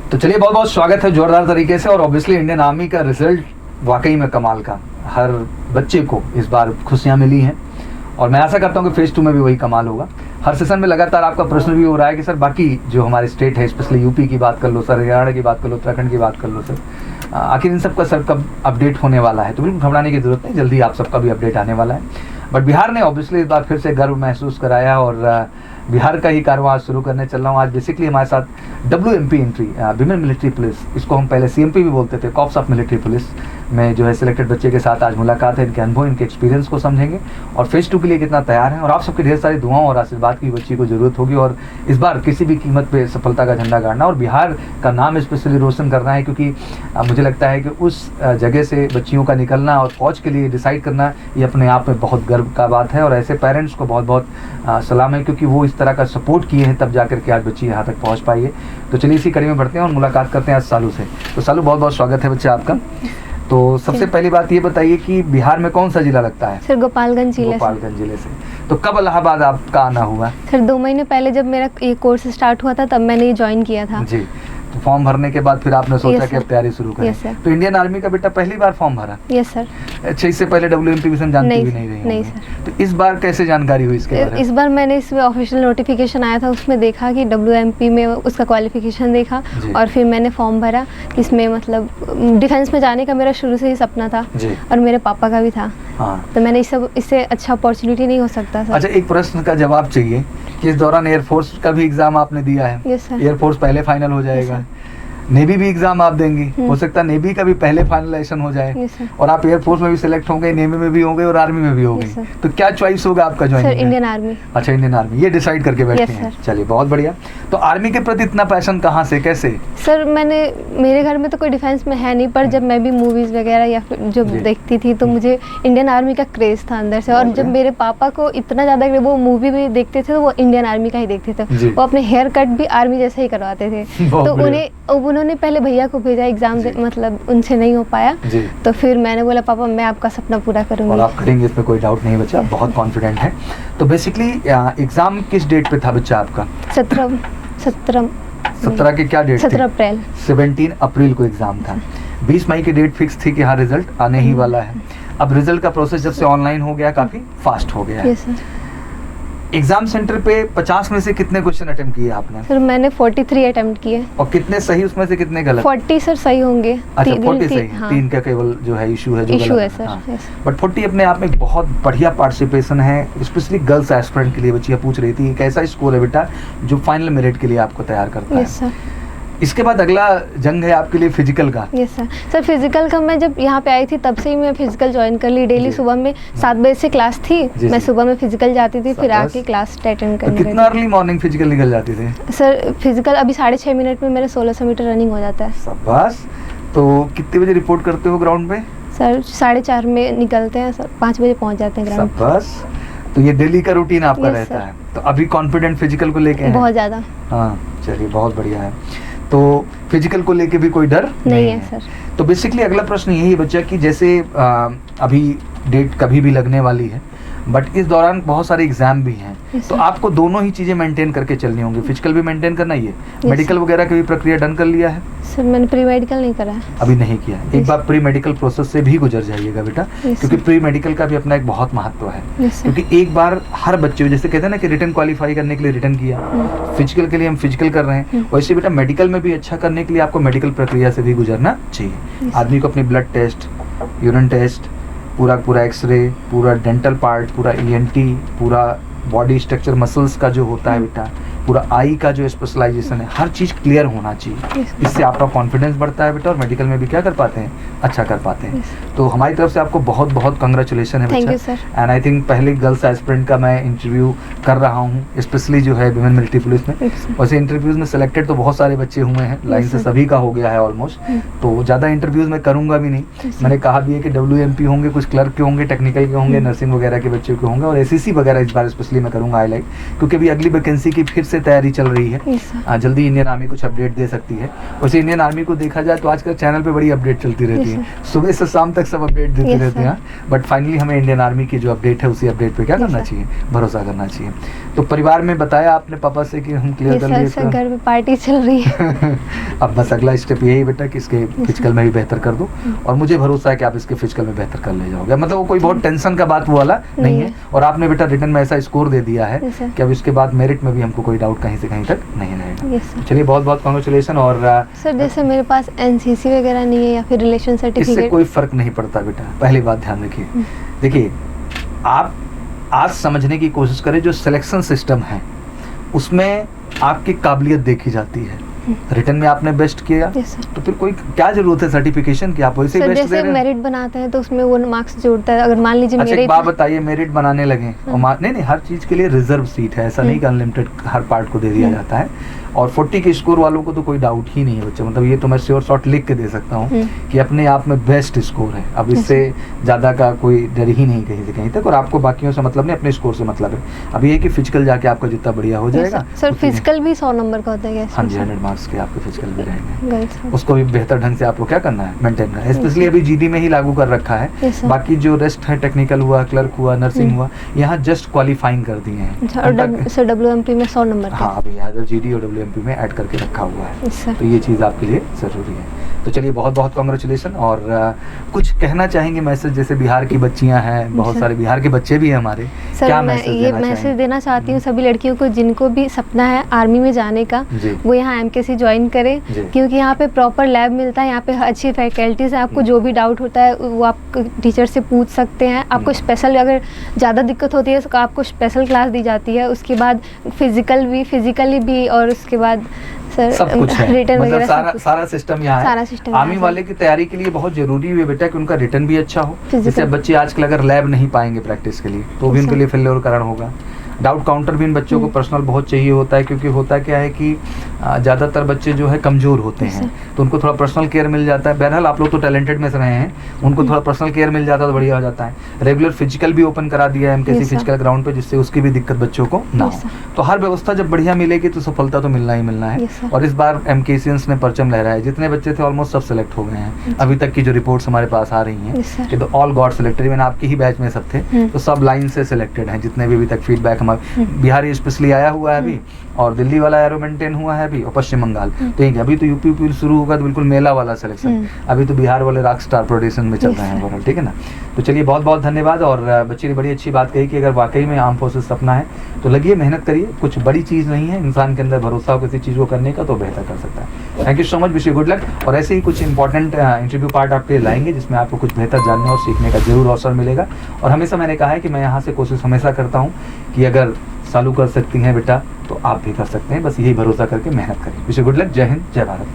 तो चलिए, बहुत बहुत स्वागत है जोरदार तरीके से। और ऑब्वियसली इंडियन आर्मी का रिजल्ट वाकई में कमाल का, हर बच्चे को इस बार खुशियां मिली हैं और मैं आशा करता हूं कि फेज 2 में भी वही कमाल होगा। हर सेशन में लगातार आपका प्रश्न भी हो रहा है कि सर बाकी जो हमारे स्टेट है, स्पेशली यूपी की बात कर लो सर, हरियाणा की बात कर लो, उत्तराखंड की बात कर लो सर, आखिर इन सब का सर कब अपडेट होने वाला है। तो बिल्कुल घबराने की जरूरत नहीं, जल्दी आप सबका भी अपडेट आने वाला है। बट बिहार ने ऑब्वियसली इस बार फिर से गर्व महसूस कराया और बिहार का ही कारवां आज शुरू करने चल रहा हूँ। आज बेसिकली हमारे साथ WMP entry, women military police, इसको हम पहले CMP भी बोलते थे, कॉप्स ऑफ मिलिट्री पुलिस में जो है सिलेक्टेड बच्चे के साथ आज मुलाकात है। इनके अनुभव, इनके एक्सपीरियंस को समझेंगे और फेज 2 के लिए कितना तैयार है। और आप सबके ढेर सारी दुआओं और आशीर्वाद की बच्ची को जरूरत होगी और इस बार किसी भी कीमत पे सफलता का झंडा गाड़ना और बिहार का नाम स्पेशली रोशन करना है, क्योंकि मुझे लगता है कि उस जगह से बच्चियों का निकलना और फौज के लिए डिसाइड करना ये अपने आप में बहुत गर्व का बात है। और ऐसे पेरेंट्स को बहुत बहुत सलाम है, क्योंकि वो इस तरह का सपोर्ट किए हैं तब जाकर के आज बच्ची यहाँ तक पहुँच पाई है। तो चलिए इसी कड़ी में बढ़ते हैं और मुलाकात करते हैं आज सालू से। तो सालू, बहुत बहुत स्वागत है बच्चा आपका। तो सबसे पहली बात ये बताइए कि बिहार में कौन सा जिला लगता है? सर गोपालगंज जिले से। गोपालगंज जिले से। तो कब इलाहाबाद आपका आना हुआ? सर 2 महीने पहले जब मेरा ये कोर्स स्टार्ट हुआ था तब मैंने ये ज्वाइन किया था जी। तो फॉर्म भरने के बाद फिर आपने सोचा कि अब तैयारी शुरू करें। Yes sir. तो इंडियन आर्मी का बेटा पहली बार फॉर्म भरा? Yes sir. अच्छा, इससे पहले WMP मिशन जानती भी नहीं रही? नहीं सर। तो इस बार कैसे जानकारी हुई इसके बारे में? इस बार मैंने इसमें ऑफिशियल नोटिफिकेशन आया था, उसमें देखा कि WMP में उसका क्वालिफिकेशन देखा और फिर मैंने फॉर्म भरा। इसमें मतलब डिफेंस में जाने का मेरा शुरू से ही सपना था और मेरे पापा का भी था। हाँ। तो मैंने इससे अच्छा अपॉर्चुनिटी नहीं हो सकता सर। अच्छा, एक प्रश्न का जवाब चाहिए कि इस दौरान एयरफोर्स का भी एग्जाम आपने दिया है? Yes sir. एयरफोर्स पहले फाइनल हो जाएगा, नेवी भी एग्जाम आप देंगी, हो सकता है नेवी का भी पहले फाइनलाइजेशन हो जाए और आप एयरफोर्स में भी सिलेक्ट होंगे, नेवी में भी होंगे और आर्मी में भी होंगे। तो क्या चॉइस होगा आपका ज्वाइन? Sir Indian army. अच्छा, इंडियन आर्मी, ये डिसाइड करके बैठे हैं। चलिए बहुत बढ़िया। तो आर्मी के प्रति इतना पैशन कहाँ से, कैसे? सर मेरे घर में तो कोई डिफेंस में है नहीं, पर जब मैं भी मूवीज वगैरह या फिर जो देखती थी तो मुझे इंडियन आर्मी का क्रेज था अंदर से। और जब मेरे पापा को इतना ज्यादा वो मूवी भी देखते थे तो वो इंडियन आर्मी का ही देखते थे। वो अपने हेयर कट भी आर्मी जैसे ही करवाते थे। तो उन्होंने पहले भैया को भेजा एग्जाम, मतलब उनसे नहीं हो पाया। तो फिर मैंने बोला पापा मैं आपका सपना पूरा करूंगी। और आप करेंगे, इसमें कोई डाउट नहीं बच्चा, बहुत कॉन्फिडेंट है। तो बेसिकली एग्जाम किस डेट पे था बच्चा आपका? 17 के क्या डेट? 17 अप्रैल। 17 अप्रैल को एग्जाम था। 20 मई की डेट फिक्स थी कि हाँ रिजल्ट आने ही वाला है। अब रिजल्ट का प्रोसेस जब से ऑनलाइन हो गया, काफी फास्ट हो गया है। एग्जाम सेंटर पे 50 में से कितने क्वेश्चन अटेम्प्ट किए आपने? सर मैंने 43 अटेम्प्ट किए। और कितने सही, उसमें से कितने गलत? 40 सर सही होंगे। अच्छा 40 सही। हाँ। 3 का केवल जो है इशू है, जो गलत है सर। हाँ। बट 40 अपने आप में बहुत बढ़िया पार्टिसिपेशन है, स्पेशली गर्ल्स एस्पिरेंट के लिए। बच्चियां पूछ रही थी कैसा स्कोर है बेटा जो फाइनल मेरिट के लिए आपको तैयार करता है। इसके बाद अगला जंग है आपके लिए फिजिकल का। Yes sir. सर फिजिकल का मैं जब यहाँ पे आई थी तब से ही मैं फिजिकल ज्वाइन कर ली। डेली सुबह में 7 बजे से क्लास थी, मैं सुबह में फिजिकल जाती थी, फिर आके क्लास अटेंड करती थी। कितना अर्ली मॉर्निंग फिजिकल निकल जाती थी? सर फिजिकल अभी 6.5 मिनट में मेरे 1600 मीटर रनिंग हो जाता है। शाबाश। तो कितने बजे रिपोर्ट करते हो ग्राउंड पे? सर 4:30 में निकलते हैं सर, 5 बजे पहुँच जाते हैं ग्राउंड। शाबाश। तो ये डेली का रूटीन आपका रहता है। तो अभी कॉन्फिडेंट फिजिकल को लेके? बहुत ज्यादा। हाँ चलिए बहुत बढ़िया है। तो फिजिकल को लेके भी कोई डर नहीं है सर। तो बेसिकली अगला प्रश्न यही है बच्चा कि जैसे अभी डेट कभी भी लगने वाली है, बट इस दौरान बहुत सारे एग्जाम भी हैं, तो आपको दोनों ही चीजें मेंटेन करके चलनी होंगी। फिजिकल भी मेंटेन करना ही है, मेडिकल वगैरह की भी प्रक्रिया डन कर लिया है? सर मैंने प्री मेडिकल नहीं करा है अभी, नहीं किया। एक बार प्री मेडिकल प्रोसेस से भी गुजर जाइएगा बेटा, क्योंकि प्री मेडिकल का भी अपना एक बहुत महत्व है। क्योंकि एक बार हर बच्चे, जैसे कहते हैं ना कि रिटन क्वालिफाई करने के लिए रिटन किया, फिजिकल के लिए हम फिजिकल कर रहे हैं, वैसे बेटा मेडिकल में भी अच्छा करने के लिए आपको मेडिकल प्रक्रिया से भी गुजरना चाहिए। आदमी को अपनी ब्लड टेस्ट, यूरिन टेस्ट, पूरा एक्सरे, पूरा डेंटल पार्ट, पूरा ENT, पूरा बॉडी स्ट्रक्चर, मसल्स का जो होता है बेटा, पूरा आई का जो स्पेशलाइजेशन है, हर चीज़ क्लियर होना चाहिए। इससे आपका कॉन्फिडेंस बढ़ता है बेटा और मेडिकल में भी क्या कर पाते हैं, अच्छा कर पाते हैं। तो हमारी तरफ से आपको बहुत बहुत कंग्रेचुलेशन है बच्चा। एंड आई थिंक पहले गर्ल्स एस्पिरेंट का मैं इंटरव्यू कर रहा हूँ, स्पेशली जो है विमेन मिलिट्री पुलिस में। वैसे इंटरव्यूज में सिलेक्टेड तो बहुत सारे बच्चे हुए हैं, लाइन से सभी का हो गया है ऑलमोस्ट। तो ज़्यादा इंटरव्यूज मैं करूँगा भी नहीं। मैंने कहा भी है कि WMP होंगे, कुछ क्लर्क के होंगे, टेक्निकल के होंगे, नर्सिंग वगैरह के बच्चों के होंगे, और SEC वगैरह इस बार स्पेशली मैं करूँगा हाईलाइट, क्योंकि अभी अगली वैकेंसी की फिर से से तैयारी चल रही है। Yes, sir. जल्दी इंडियन आर्मी कुछ अपडेट दे सकती है। वैसे इंडियन आर्मी को देखा जाए तो आजकल चैनल पे बड़ी अपडेट चलती रहती Yes, है, सुबह से शाम तक सब अपडेट देते Yes, रहते sir. हैं। बट फाइनली हमें इंडियन आर्मी की जो अपडेट है उसी अपडेट पे क्या Yes, करना sir. चाहिए, भरोसा करना चाहिए। तो परिवार में बताया आपने पापा से कि हम क्लियर Yes, कर sir, लिए सर इसको? घर में पार्टी चल रही है। अब बस अगला स्टेप यही बेटा कि इसके फिजिकल में भी बेहतर कर दो, और मुझे भरोसा है कि आप इसके फिजिकल में बेहतर कर ले जाओगे। मतलब वो कोई बहुत टेंशन का बात वो वाला नहीं है, और आपने बेटा रिटर्न में ऐसा स्कोर दे दिया है Yes, sir. कि अब इसके बाद मेरिट में भी हमको कोई डाउट कहीं से कहीं तक नहीं रहेगा। Yes, sir. चलिए बहुत बहुत कॉन्ग्रेचुलेसन। और सर जैसे मेरे पास एनसीसी वगैरह नहीं है या फिर रिलेशन इससे सर्टिफिकेट। कोई फर्क नहीं पड़ता बेटा, पहली बात ध्यान रखिए। देखिए, आप आज समझने की कोशिश करें, जो सिलेक्शन सिस्टम है उसमें आपकी काबिलियत देखी जाती है। रिटर्न में आपने बेस्ट किया, Yes, sir. तो फिर कोई क्या जरूरत है सर्टिफिकेशन की, आप वैसे ही सर बेस्ट दे जैसे रहे हैं। मेरिट बनाते हैं तो उसमें वो मार्क्स जोड़ता है। अगर मान लीजिए अच्छा मेरे एक बात बताइए, मेरिट बनाने लगे और नहीं, हर चीज के लिए रिजर्व सीट है, ऐसा नहीं कि अनलिमिटेड हर पार्ट को दे दिया जाता है। और 40 के स्कोर वालों को तो कोई डाउट ही नहीं है बच्चे, मतलब ये तो मैं श्योर शॉट लिख के दे सकता हूँ कि अपने आप में बेस्ट स्कोर है। अब इससे ज्यादा का कोई डर ही नहीं कहीं से कहीं तक, और आपको बाकियों से मतलब नहीं, अपने स्कोर से मतलब है। अब ये कि फिजिकल जाके आपका जितना बढ़िया हो जाएगा। सर उतनी- फिजिकल भी 100 नंबर का होता है क्या? हाँ जी, 100 मार्क्स के आपके फिजिकल भी रहेंगे। गर्ल्स का। उसको भी बेहतर ढंग से आपको क्या करना है, मेंटेन करना है। स्पेशली अभी जीडी में ही लागू कर रखा है। Yes, sir. बाकी जो रेस्ट है, टेक्निकल हुआ, क्लर्क हुआ, नर्सिंग हुआ, यहाँ जस्ट क्वालिफाइंग कर दिए हैं। अच्छा, और सर डब्ल्यूएमपी में 100 नंबर का। हाँ, अभी यहाँ जीडी और डब्ल्यूएमपी में ऐड करके रखा हुआ है। Yes, sir. तो ये चीज़ आपके लिए ज़रूरी है। तो चलिए बहुत बहुत कॉन्ग्रेचुलेसन। और कुछ कहना चाहेंगे मैसेज, जैसे बिहार की बच्चियां हैं, बहुत सर। सारे बिहार के बच्चे भी हैं हमारे, सर क्या मैं मैसेज ये देना मैसेज चाहेंगे? देना चाहती हूँ सभी लड़कियों को जिनको भी सपना है आर्मी में जाने का, जी। वो यहाँ एमकेसी ज्वाइन करें, जी। क्योंकि यहाँ पे प्रॉपर लैब मिलता है, यहाँ पे अच्छी फैकल्टीज है। आपको जो भी डाउट होता है वो आप टीचर से पूछ सकते हैं। आपको स्पेशल अगर ज़्यादा दिक्कत होती है तो आपको स्पेशल क्लास दी जाती है। उसके बाद फिजिकली भी, और उसके बाद सर सब कुछ है, रिटर्न मतलब वगैरह सब सारा कुछ। सारा सिस्टम यहाँ सारा है। सिस्टम आर्मी यहाँ वाले की तैयारी के लिए बहुत जरूरी है बेटा कि उनका रिटर्न भी अच्छा हो। Physical। जैसे बच्चे आजकल अगर लैब नहीं पाएंगे प्रैक्टिस के लिए, तो भी अच्छा। उनके लिए फेल्योर कारण होगा। डाउट काउंटर भी इन बच्चों को पर्सनल बहुत चाहिए होता है, क्योंकि होता क्या है कि ज़्यादातर बच्चे जो है कमज़ोर होते हैं, तो उनको थोड़ा पर्सनल केयर मिल जाता है। बहरहाल आप लोग तो टैलेंटेड में से रहे हैं, उनको थोड़ा पर्सनल केयर मिल जाता है तो बढ़िया हो जाता है। रेगुलर फिजिकल भी ओपन करा दिया है MKC Yes, sir. Physical ground पे, जिससे उसकी भी दिक्कत बच्चों को ना Yes, हो। sir. तो हर व्यवस्था जब बढ़िया मिलेगी तो सफलता तो मिलना ही मिलना है। Yes, sir. और इस बार एमकेसीएंस ने परचम लहराया है, जितने बच्चे थे ऑलमोस्ट सब सेलेक्ट हो गए हैं। अभी तक की जो रिपोर्ट्स हमारे पास आ रही हैं Yes, sir. कि तो ऑल गॉट सिलेक्टेड, इवन आपकी ही बैच में सब थे, तो सब लाइन से सिलेक्टेड हैं जितने भी अभी तक फीडबैक हमारे। बिहार स्पेशली आया हुआ है अभी, और दिल्ली वाला एरो मेंटेन हुआ है अभी, और पश्चिम बंगाल। तो ठीक है, अभी तो यूपी शुरू होगा तो बिल्कुल मेला वाला सिलेक्शन। अभी तो बिहार वाले रॉक स्टार प्रोडक्शन में चल रहे हैं ओवरऑल, ठीक है ना। तो चलिए बहुत बहुत धन्यवाद। और बच्चे ने बड़ी अच्छी बात कही कि अगर वाकई में आर्म फोर्सेस सपना है तो लगिए, मेहनत करिए। कुछ बड़ी चीज़ नहीं है, इंसान के अंदर भरोसा हो किसी चीज़ को करने का तो बेहतर कर सकता है। Thank you so much, wish you good luck. और ऐसे ही कुछ इंपॉर्टेंट इंटरव्यू पार्ट आपके लिए लाएंगे, जिसमें आपको कुछ बेहतर जानने और सीखने का जरूर अवसर मिलेगा। और हमेशा मैंने कहा है कि मैं यहाँ से कोशिश हमेशा करता हूँ कि अगर चालू कर सकती हैं बेटा तो आप भी कर सकते हैं, बस यही भरोसा करके मेहनत करें। Wish you good luck. जय हिंद, जय भारत।